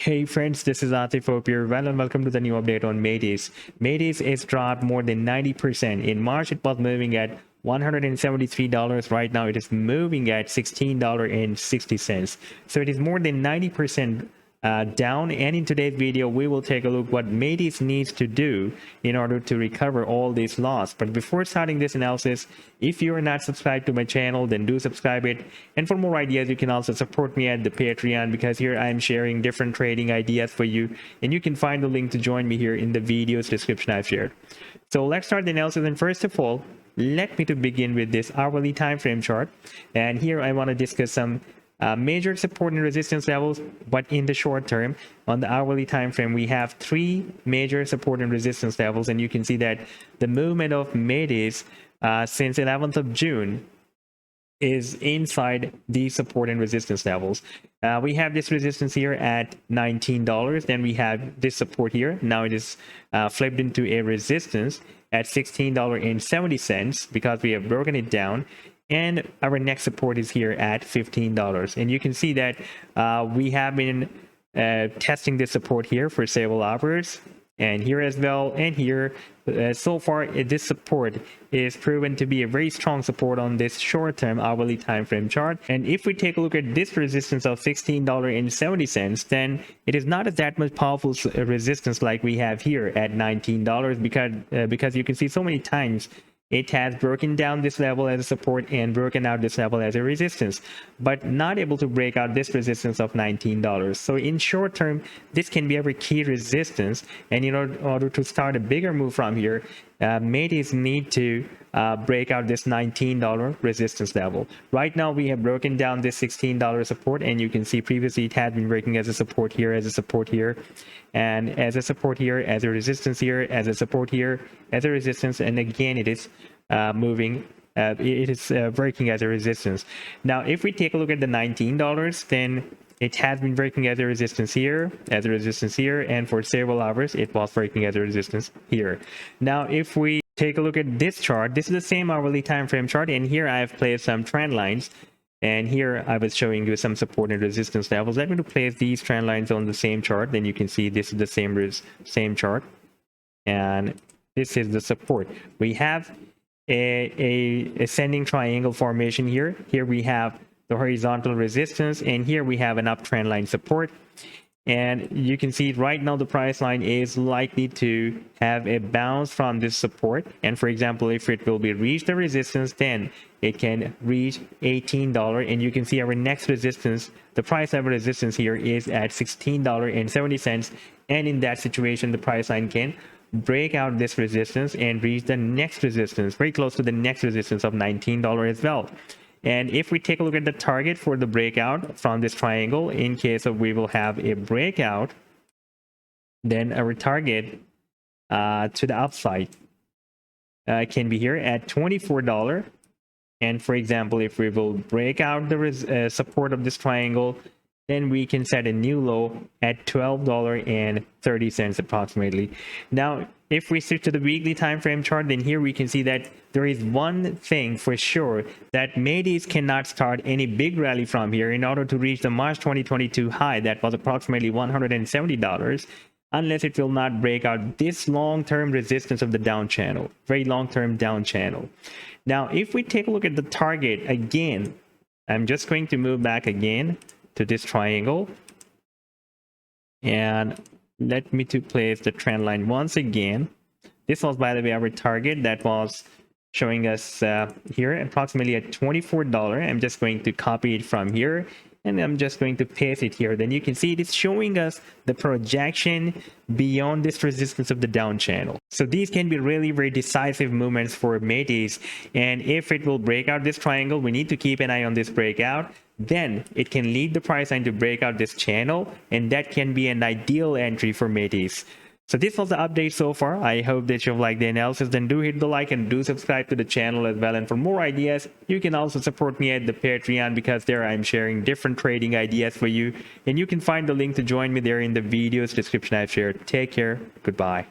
Hey friends, this is Atif. Hope you're well and welcome to the new update on METIS. METIS is dropped more than 90%. In March, it was moving at $173. Right now, it is moving at $16.60. So it is more than 90% down. And in today's video, we will take a look what METIS needs to do in order to recover all this loss. But before starting this analysis, if you are not subscribed to my channel, then do subscribe it. And for more ideas, you can also support me at the Patreon, because here I am sharing different trading ideas for you. And you can find the link to join me here in the video's description I've shared. So let's start the analysis. And first of all, let me to begin with this hourly time frame chart. And here I want to discuss some major support and resistance levels, but in the short term. On the hourly time frame, we have three major support and resistance levels, and you can see that the movement of METIS since 11th of June is inside these support and resistance levels. We have this resistance here at $19. Then we have this support here. Now it is flipped into a resistance at $16.70 because we have broken it down. And our next support is here at $15. And you can see that we have been testing this support here for several hours, and here as well, and here. So far, this support is proven to be a very strong support on this short-term hourly time frame chart. And if we take a look at this resistance of $16.70, then it is not that much powerful resistance like we have here at $19, because you can see so many times it has broken down this level as a support and broken out this level as a resistance, but not able to break out this resistance of $19. So in short term, this can be our key resistance. And in order to start a bigger move from here, METIS need to break out this $19 resistance level. Right now, we have broken down this $16 support, and you can see previously it had been breaking as a support here, as a support here, and as a support here, as a resistance here, as a support here, as a resistance, and again it is moving. It is breaking as a resistance. Now, if we take a look at the $19, then it has been breaking as a resistance here, and for several hours, it was breaking as a resistance here. Now, if we take a look at this chart, this is the same hourly time frame chart, and here I have placed some trend lines, and here I was showing you some support and resistance levels. Let me place these trend lines on the same chart, then you can see this is the same chart, and this is the support. We have a ascending triangle formation here. Here we have the horizontal resistance, and here we have an uptrend line support. And you can see right now the price line is likely to have a bounce from this support. And for example, if it will be reach the resistance, then it can reach $18. And you can see our next resistance, the price level resistance here is at $16.70. And in that situation, the price line can break out this resistance and reach the next resistance, very close to the next resistance of $19 as well. And if we take a look at the target for the breakout from this triangle, in case of we will have a breakout, then our target to the upside can be here at $24. And for example, if we will break out the support of this triangle, then we can set a new low at $12.30 approximately. Now, if we switch to the weekly time frame chart, then here we can see that there is one thing for sure, that METIS cannot start any big rally from here in order to reach the March 2022 high that was approximately $170, unless it will not break out this long-term resistance of the down channel, very long-term down channel. Now, if we take a look at the target again, I'm just going to move back again to this triangle, and let me to place the trend line once again. This was, by the way, our target that was showing us here approximately at $24. I'm just going to copy it from here, and I'm just going to paste it here. Then you can see it is showing us the projection beyond this resistance of the down channel. So these can be really very decisive movements for METIS, and if it will break out this triangle, we need to keep an eye on this breakout. Then it can lead the price line to break out this channel, and that can be an ideal entry for METIS. So this was the update so far. I hope that you've liked the analysis. Then do hit the like and do subscribe to the channel as well. And for more ideas, you can also support me at the Patreon, because there I'm sharing different trading ideas for you. And you can find the link to join me there in the video's description I've shared. Take care. Goodbye.